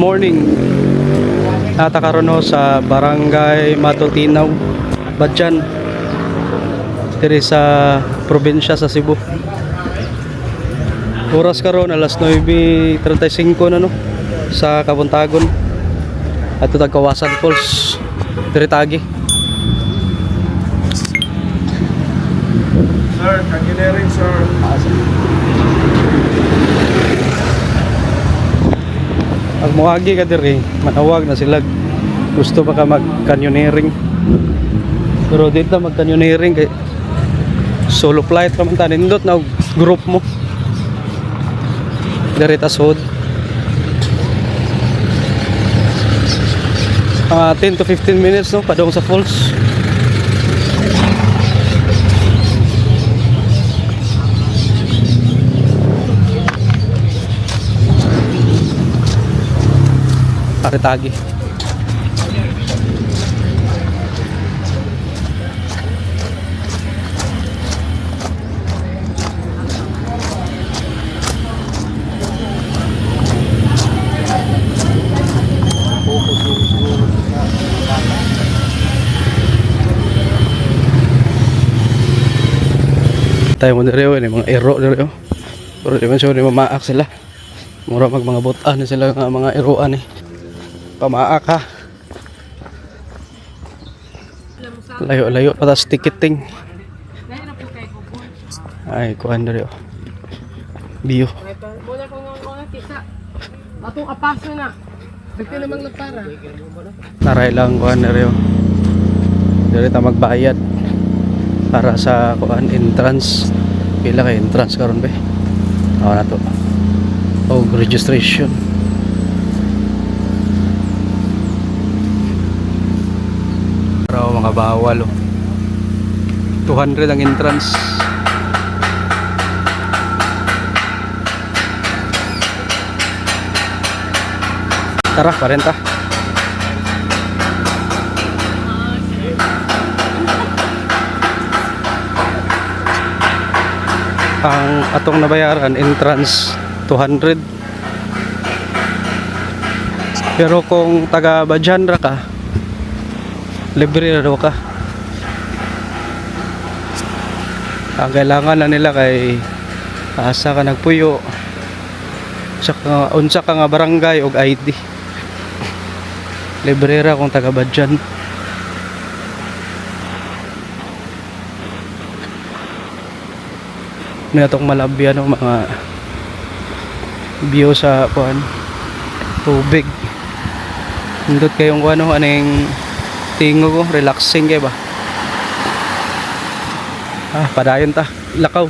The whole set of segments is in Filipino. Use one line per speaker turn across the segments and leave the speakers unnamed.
morning. Natakaroon ho sa Barangay Matutinaw, Badjan. Diri sa probinsya sa Cebu. Oras karon alas 9:35 na no sa Kabuntagon. At ito Kawasan Falls. Diri Tagi.
Sir, engineering sir.
Pag muagi ka diri, manawag na sila. Gusto pa ka mag-canyoneering. Pero dito mag-canyoneering kay solo flight naman ta nindot na group mo. Diri ta sud. 10 to 15 minutes no padong sa falls. Tagi. Tayo mo dito ini mga ero dito. Pero di man siya mamaak sila. Mura mag mga butan sila nga mga eroan eh. Pamaak ha. Layo-layo patas ticketing. Ay, kuhan na rin. Bio.
Muna ko nga kita. Atong apaso na. Bigti namang nagpara.
Taray lang kuhan na rin. Dari ta magbayad para sa kuhan entrance. Pila kay entrance karon be. Awa na to. Oh, registration. Pero mga bawal oh. 200 ang entrance. Tara, 40. Ang atong nabayaran entrance 200. Pero kung taga Badjan ra ka, libre na daw ka. Ang kailangan na nila kay asa ka nagpuyo, unsa ka nga barangay og ID. Libre ra kung taga Badjan. Natong malabyan no, mga view sa kuan tubig. Nindot kayong kuan no, aning tingo ko, relaxing kay ba? Padayon ta, lakaw.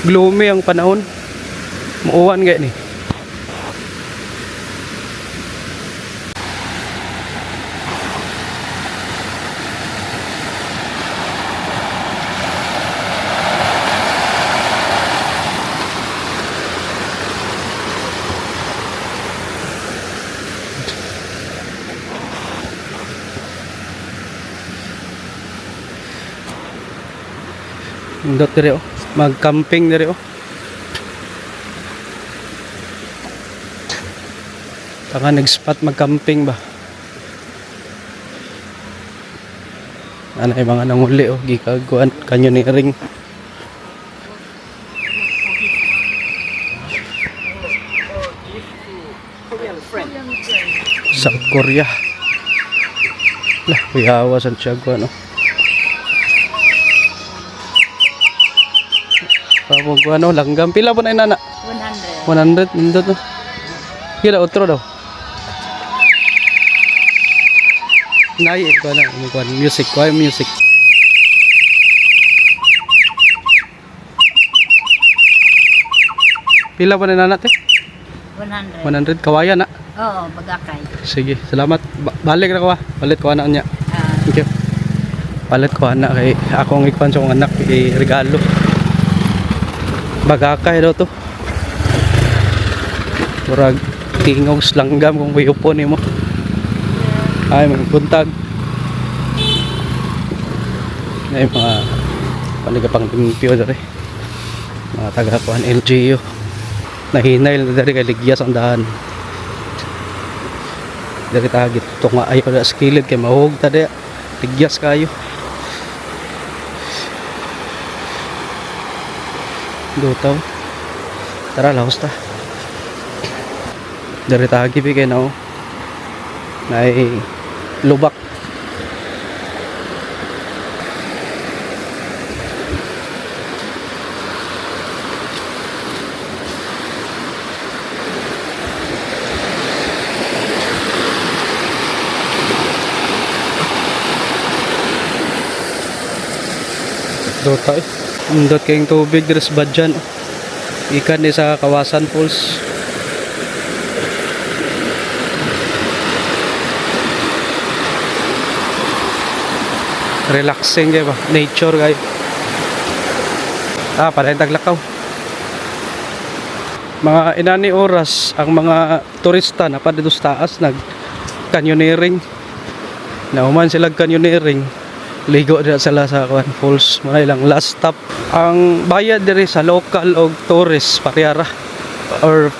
Gloomy ang panahon. Muuwan gay ni. Indot dire oh, mag-camping dire oh. Taka nag-spot mag-camping ba. Ano ay mga nanguli oh, gikagkuan canyoneering. South Korea. Lah, kuyawa Santiago ano. Pabog ano langgam pila po na inana? 100. 100 nindot no. Kira otro daw. Nay ko na mo music ko music. Pila po na inana te? 100. 100 kawayan na.
Oo, bagakay.
Sige, salamat. Balik ra ko ha. Balik ko na niya. Thank you. Balik ko na kay akong ikpan sa anak regalo. Bagakay daw to. Murag tingog langgam kung kuyupo nimo. Ay magbuntag. Ay mga paligapang limpyo dere. Mga taga-kuan LGU. nahinay na dari kay ligyas ang daan. Dari tagit tunga ayo na sa kilid kay mahug ta di ligyas kayo. Dutaw. Tara lahos ta. Dari tagi pi kay nao. Nay lubak. Dota Undot kayong tubig dito sa Badyan. Ikan ni sa Kawasan Falls. Relaxing kayo ba? Nature kayo. Para yung taglakaw. Mga inani oras ang mga turista na pa dito sa taas nag canyoneering. Nauman sila canyoneering. Ligo dira sila sa falls. Muna ilang last stop. Ang bayad diri sa local o tourist parehara or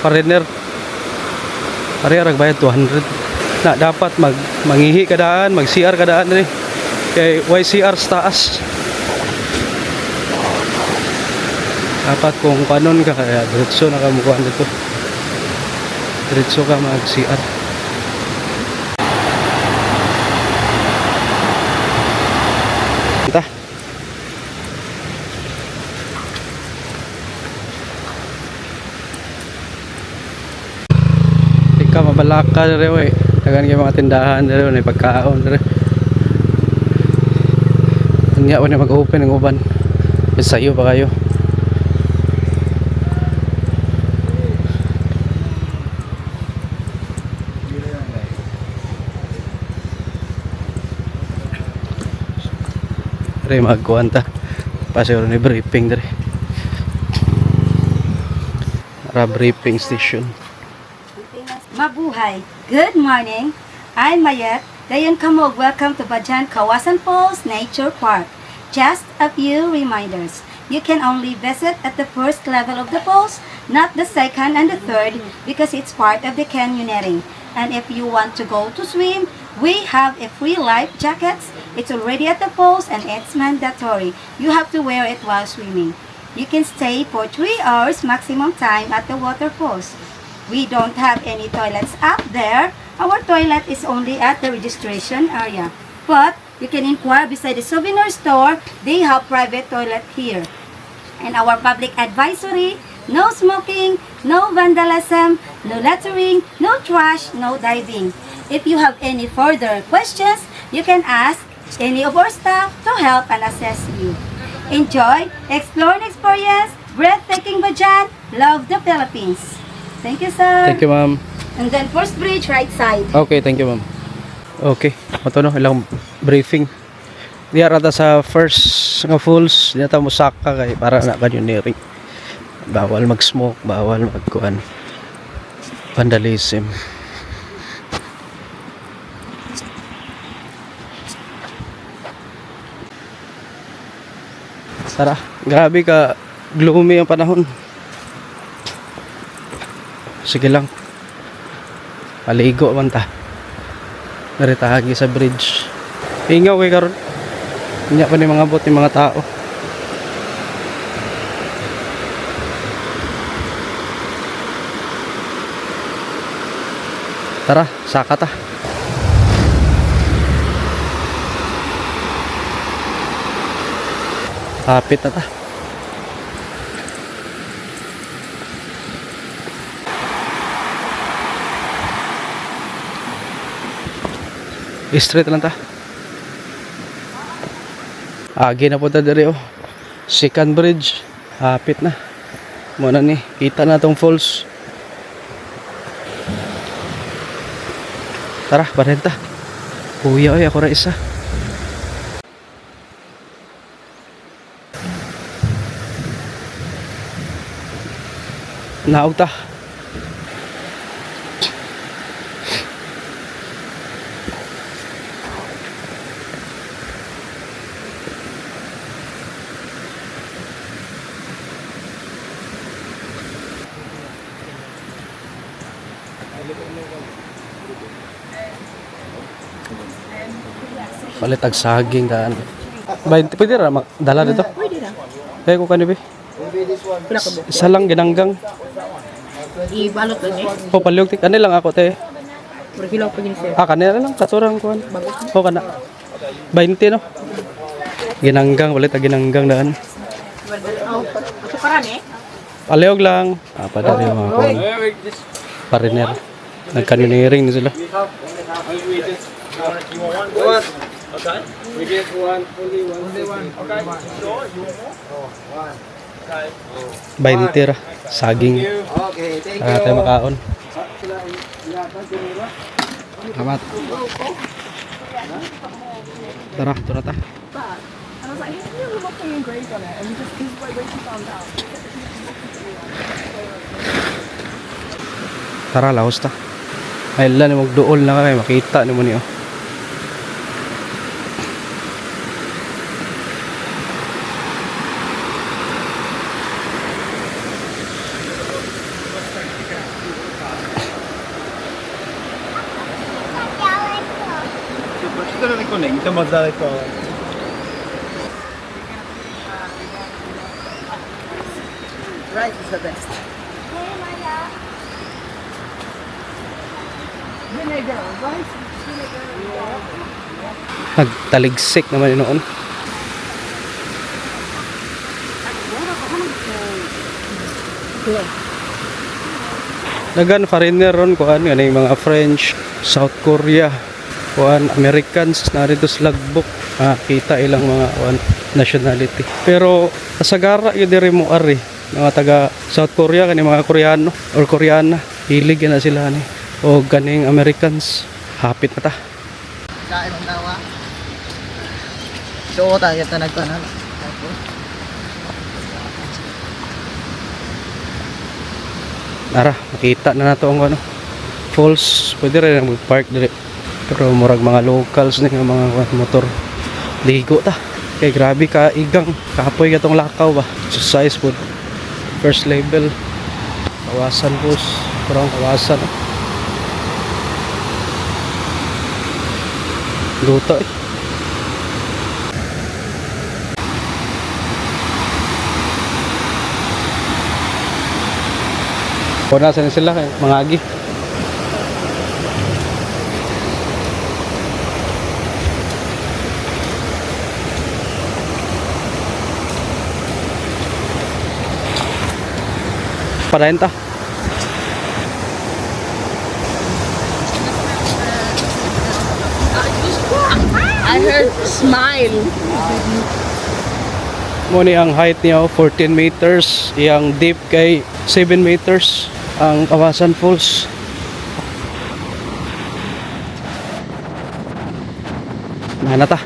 foreigner parehara bayad 200 na dapat mangihi kadaan, mag CR kadaan diri kay YCR sa taas. Dapat kung kanon ka kaya diretso na ka mukuha dito, diretso ka mag CR. Kita. Ika mabalaka dere oy. Dagan kay mga tindahan dere oy pagkaon dere. Nya wala mag-open ang uban. Sayo pa kayo. Dere magkuhan ta. Pasero ni briefing dere. Briefing station.
Mabuhay! Good morning! I'm Mayet. Dayon Kamog, welcome to Badyan Kawasan Falls Nature Park. Just a few reminders. You can only visit at the first level of the falls, not the second and the third, because it's part of the canyoneering. And if you want to go to swim, we have a free life jackets. It's already at the falls and it's mandatory. You have to wear it while swimming. You can stay for 3 hours maximum time at the waterfalls. We don't have any toilets up there. Our toilet is only at the registration area. But you can inquire beside the souvenir store. They have private toilet here. And our public advisory, no smoking, no vandalism, no littering, no trash, no diving. If you have any further questions, you can ask any of our staff to help and assist you. Enjoy, explore and experience, breathtaking Badyan, love the Philippines. Thank you, sir.
Thank you, ma'am.
And then first bridge, right side.
Okay, thank you, ma'am. Okay, ito no, ilang briefing. Diya rata sa first nga falls, diya ta musaka kay para na canyoneering. Bawal mag-smoke, bawal magkuan. Vandalism. Tara, grabe ka gloomy ang panahon. Sige lang. Paligo man ta. Naritahagi sa bridge. Ingaw kay karon. Nya pa ni mga bot ni mga tao. Tara, saka ta. Kapit na ta. Straight lang ta. Agi na po ta diri oh. Second bridge. Hapit na. Muna ni. Kita na tong falls. Tara, barenta. Kuya oy, ako ra isa. Naog ta. Balitag saging daan. Pwede ra dala dito.
Pwede na.
Kaya ko kanibi.
Pila ka mo?
Isa lang ginanggang.
Ibalot lang eh.
O paliog tik lang ako te.
Pero kilo pa yun sir.
Kanila lang katurang kuan.
Bago.
O kana. 20 no. Ginanggang balitag ginanggang daan.
Oh, sukaran eh.
Paliog lang. Padari yung mga kuan. Pariner. Nagkaniniring na sila.
Okay. We get one, only one. Okay. Sure, you want more? Oh, one. Okay.
20 ra. Saging.
Okay, thank
Para tayo makaon. Salamat. Tara, tara ta.
I was like, you never looked at your grade on it. And we just, this is like she found out.
Tara, lahos ta. Ay lang, magduol na kayo. Makita ni mo niyo.
Ito magdala ko.
Rice is the best. Vinegar, rice.
Nagtaligsik naman yun noon. Dagan foreigner ron kuan nga yung mga French, South Korea, kuan Americans na dito sa Lagbok. Kita ilang mga kuan nationality. Pero kasagara yun diri mo ari mga taga South Korea kani mga Koreano or Koreana. Hilig na sila ni o ganing Americans. Hapit na ta.
Kain ang dawa. So, tayo ito nagkanan.
Ara, makita na nato ang ano falls. Pwede rin mag-park dire. Pero murag mga locals ni nga mga motor. Ligo ta. Kay grabe ka igang kapoy katong lakaw ba. Exercise food. First level. Kawasan boss. Parang kawasan. Luto eh. Kung nasan sila mga agi. Padayon ta.
I heard smile.
Muni ang height niya 14 meters, yang deep kay 7 meters ang Kawasan Falls. Nana ta.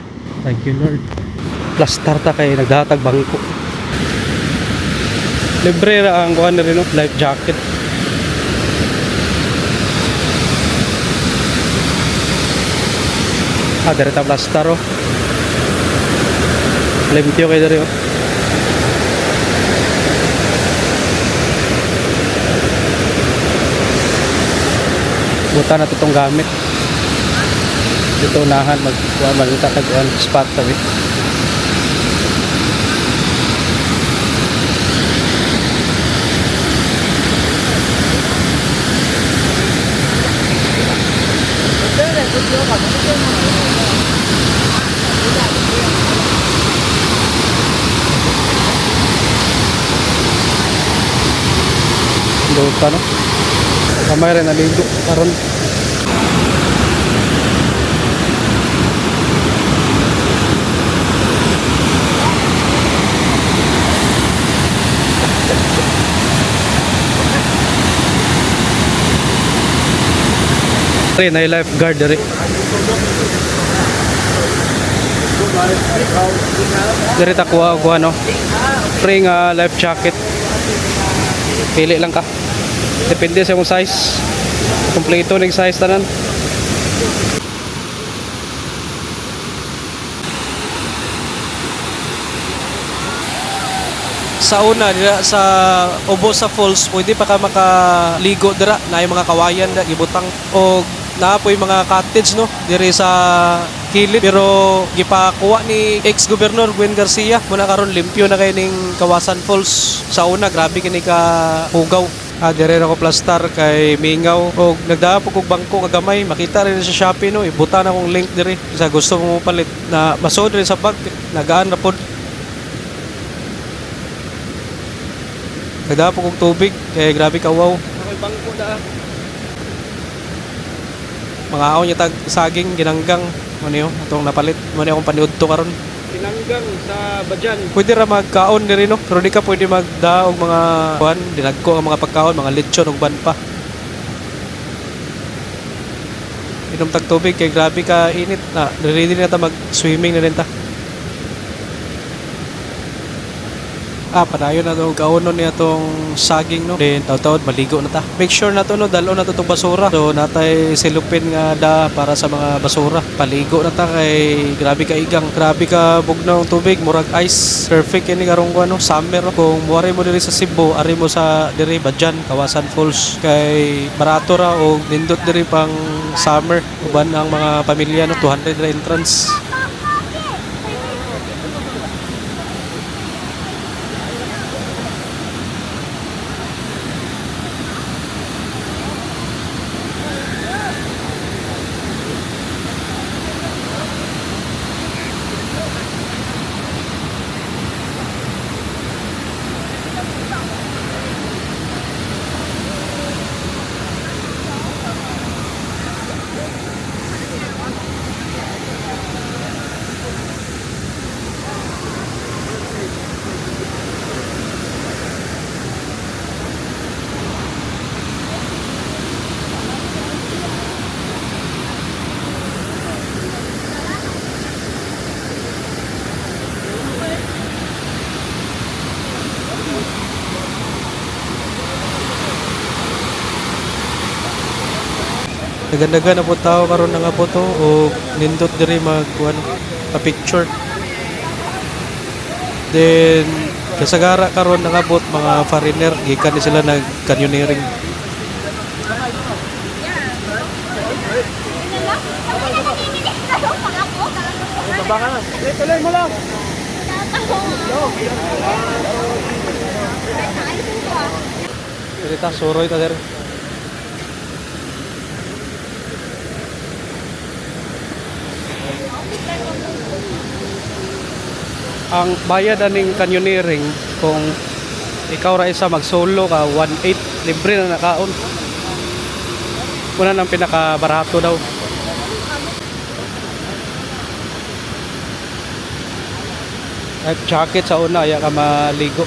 Thank you Lord. Plastar ta kay nagdatag bangko. Libre ra ang kuan rin no, life jacket. Dari ta plastar oh. Limpyo kay dari oh. Buta na itong gamit dito unahan magkuhan magtataguan spot tabi. Buta no kamay rin naligo karon. Na lifeguard dari. Dari ta kuha no. Free nga life jacket. Pili lang ka. Depende sa mong size. Kompleto ning size tanan. Sa una dira sa Obosa Falls pwede pa ka makaligo dira na mga kawayan da gibutang og naapoy mga cottage no diri sa kilid, pero gipakuha ni ex-governor Gwen Garcia muna karon limpyo na kay ning Kawasan Falls. Sa una grabe kini ka hugaw. Dire na ko plastar kay Mingaw og nagdaan po kog bangko kagamay, makita rin sa Shopee no, ibutan akong link diri sa gusto mo palit na masod rin sa bag, nagaan na pod. Nagdaan po kog tubig kay grabe ka wow.
Ako'y bangko na.
Mga aon niya tag saging ginanggang mo niyo atong napalit mo niyo akong paniudto karon.
Tinanggang sa Badyan.
Pwede ra magkaon diri no, pero di ka pwede magdaog mga kuan, dinagko ang mga pagkaon, mga lechon ug ban pa. Inom tag tubig kay grabe ka init na, ready na ta mag swimming na rin ta. Padayon na itong kaunon niya itong saging no. Then taod-taod maligo na ta. Make sure na to no, dalo na to itong basura. So natay silupin nga da para sa mga basura. Paligo na ta kay grabe ka igang. Grabe ka bugnaw ang tubig, murag ice. Perfect ini karong ano, summer. Kung muari mo diri sa Cebu, ari mo sa diri Badyan, Kawasan Falls. Kay barato ra o nindot diri pang summer. Uban ang mga pamilya no, 200 ra entrance. Dagan-dagan na po tao karon nga po to o nindot diri mag ano, pa-picture. Then kasagara karon nangabot mga foreigner gikan ni sila nag canyoneering.
Baba ka na. Tuloy mo lang.
Kita suroy ta der. Ang bayad aning canyoneering kung ikaw ra isa mag-solo ka 1.8 libre na nakaon. Una nang pinaka-barato daw. Life jacket sa una ya ka maligo.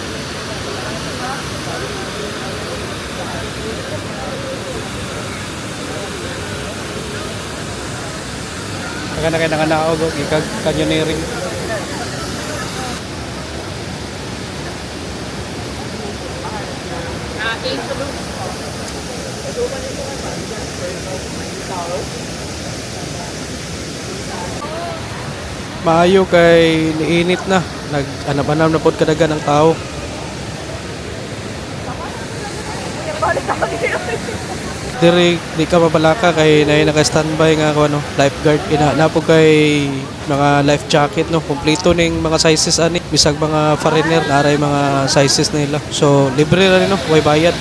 Kana kay nakanaog ikag canyoneering. Maayo kay niinit na, nag-anam-anam na pod kadagan ng tao. Diri di ka mabalaka kay nay naka-standby nga ako ano, lifeguard ina na po kay mga life jacket no, kompleto ning mga sizes ani, bisag mga foreigner naray mga sizes nila. So libre na rin no, way bayad.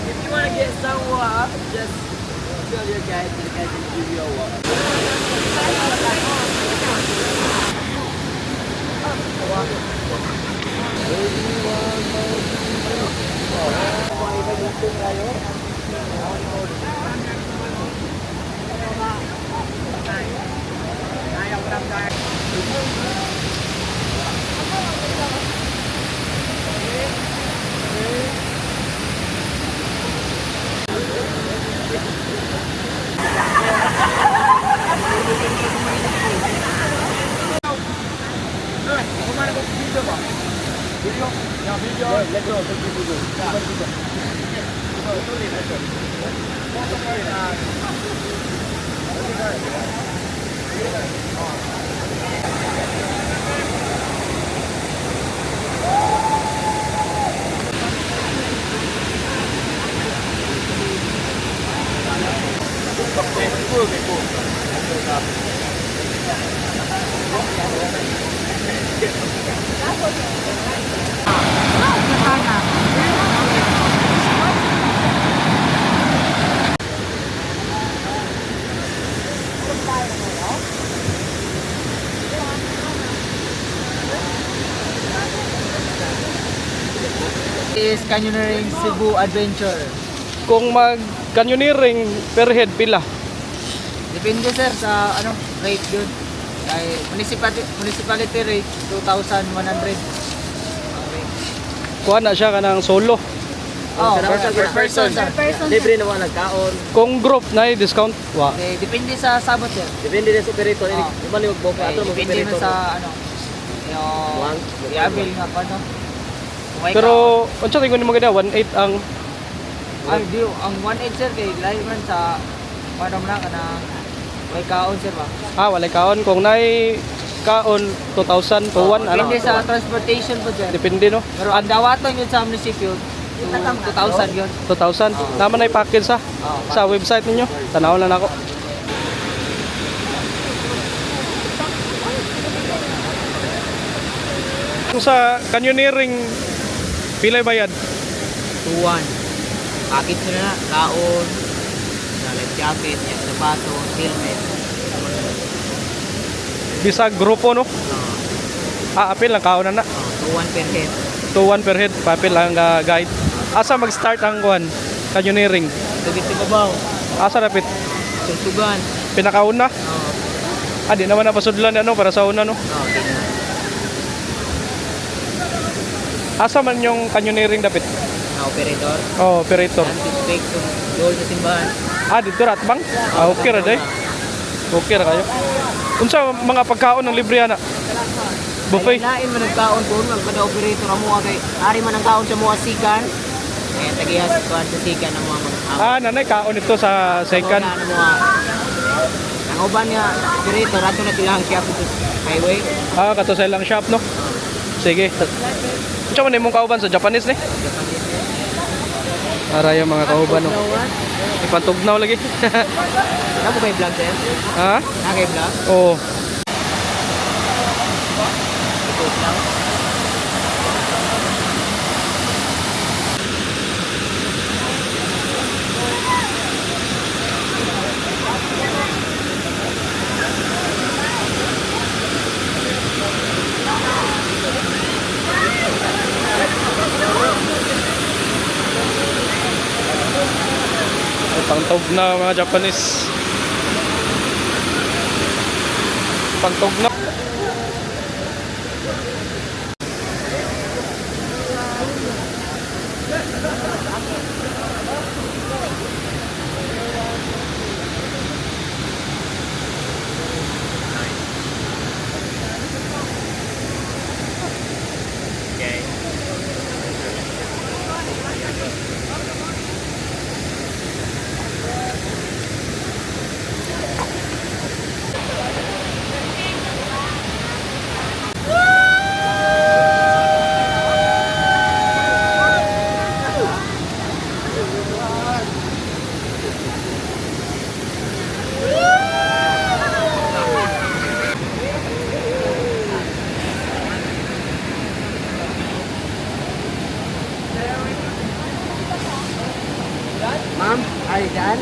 If you want to get some water, just tell your guys and the guys will give you a water. Let's go.
Is Canyoneering Cebu Adventure.
Kung mag canyoneering per head pila?
Depende sir sa ano rate yun. Kay municipality rate 2,100.
Kuha na siya kanang solo.
Oh, per person sir.
Libre naman nagkaon.
Kung group na discount wa.
Okay, depende sa sabot sir.
Depende din sa operator.
Oh.
Di man yung boka
Okay,
ato mo
depende man sa ano
One.
yung i-avail nga pa no. Kung may
Pero unsa tingon mo ganda 18 ang
Ay, di, ang 1.8 sir kay lahi man sa paano man ka na may kaon sir ba?
walay kaon kung nay kaon 2,000 to 1 ano.
Depende sa transportation po sir.
Depende no.
Pero ang dawaton yun sa munisipyo, 2,000 yun.
2,000 naman ay package sa website ninyo. Tanaw lang ako. Kung sa canyoneering pila bayad?
2-1. Pakit mo na, kaon, life jacket, yung sapato, helmet.
Bisag grupo no. Apil lang kaon na.
2-1 per head.
2-1 per head papel ang guide. Asa mag-start ang kuan canyoneering?
Tugit sa babaw,
Asa napit?
tugtugan.
Pinakauna? Di naman napasudlan ano para sa una no.
Okay na.
Asa man yung canyoneering dapit?
Na operator,
Oh, operator.
and suspect to doon sa simbahan.
Dito ratbang? Okay ra day. Okay ra kayo. Unsa mga pagkaon ng libre ana? Buffet.
Lain man ang kaon po, ang kada operator amo kay ari man ang kaon sa mga sikan. Kaya tagihas kuan sa sikan ang mga
Nanay kaon ito sa second.
Ang uban niya operator ato na silang shop ito sa highway.
Kato sa ilang shop no. Sige. Unsa man imong kauban sa Japanese ni? Para yung mga kauban no. Ipantugnaw lagi.
Namo kay vlog sir?
Ha?
Na kay vlog?
Oo.
Ito lang.
Pangtugnaw mga Japanese. Pangtugnaw.
Ma'am, are you done?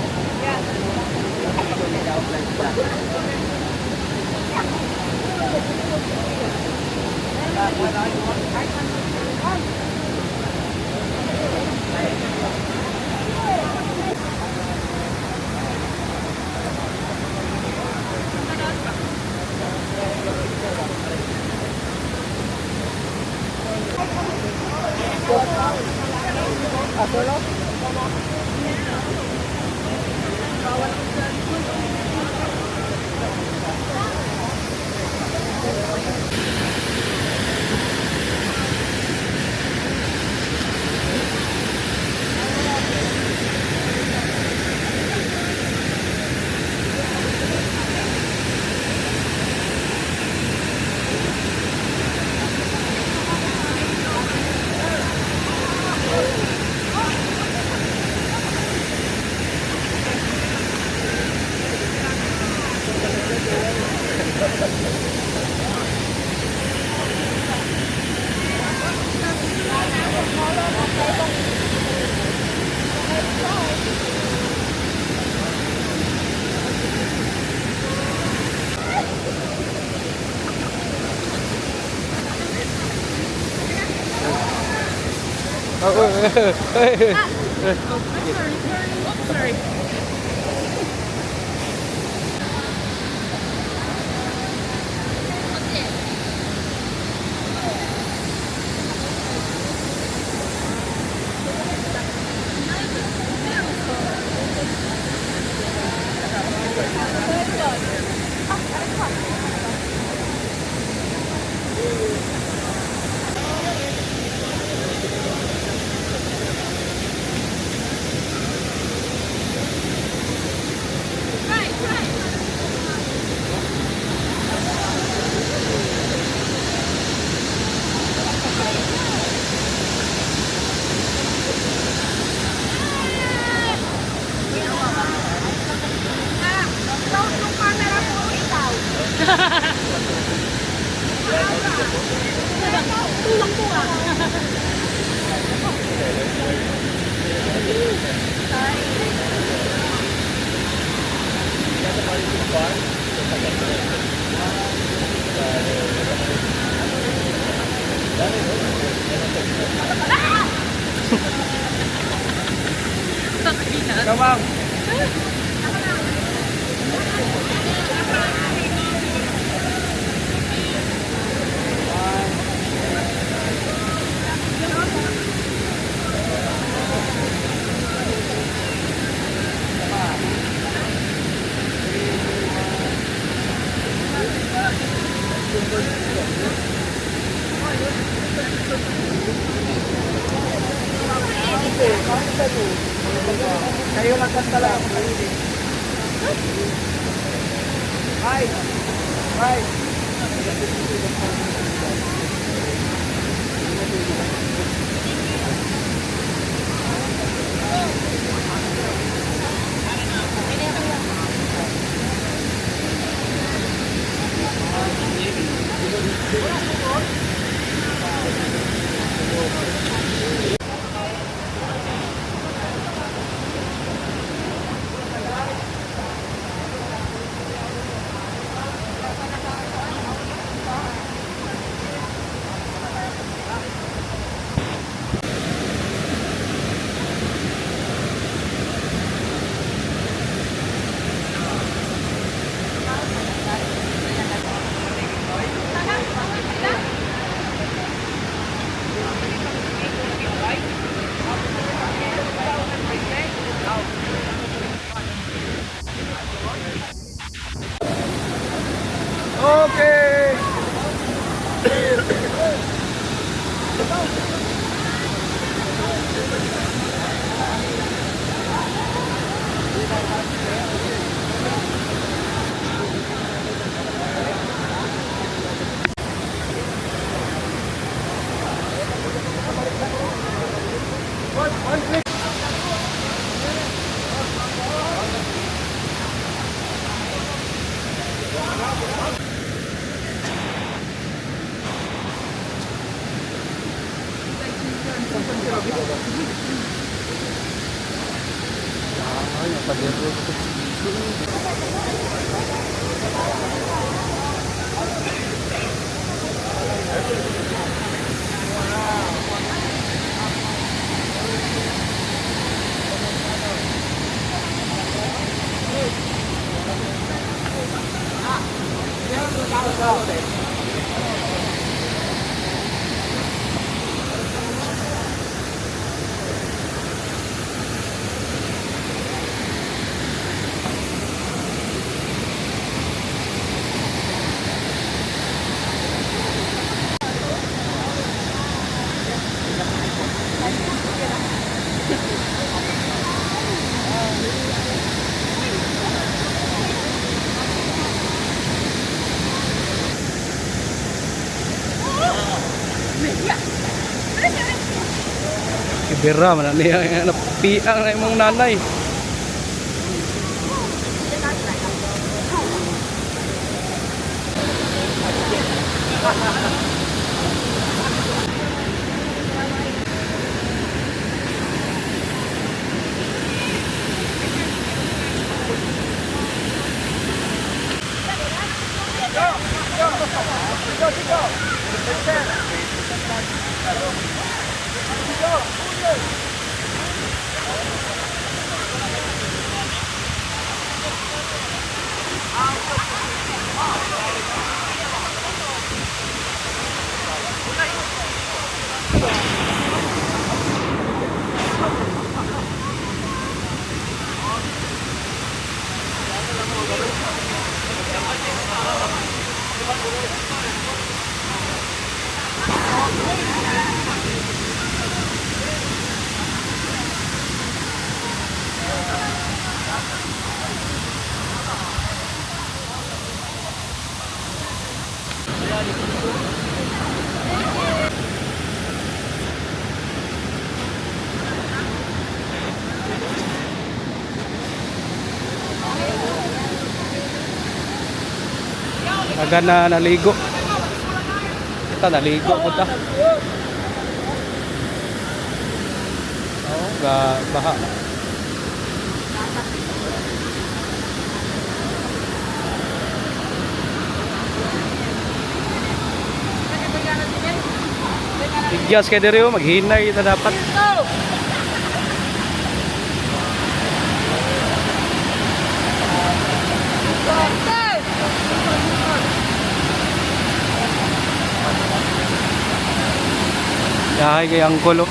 Ibira man niya napiang na imong nanay.
Go!
Taga na naligo. Kita naligo po ta. Oh, baha. Igyas kay diri maghinay ta dapat. Yahay kay ang kulo.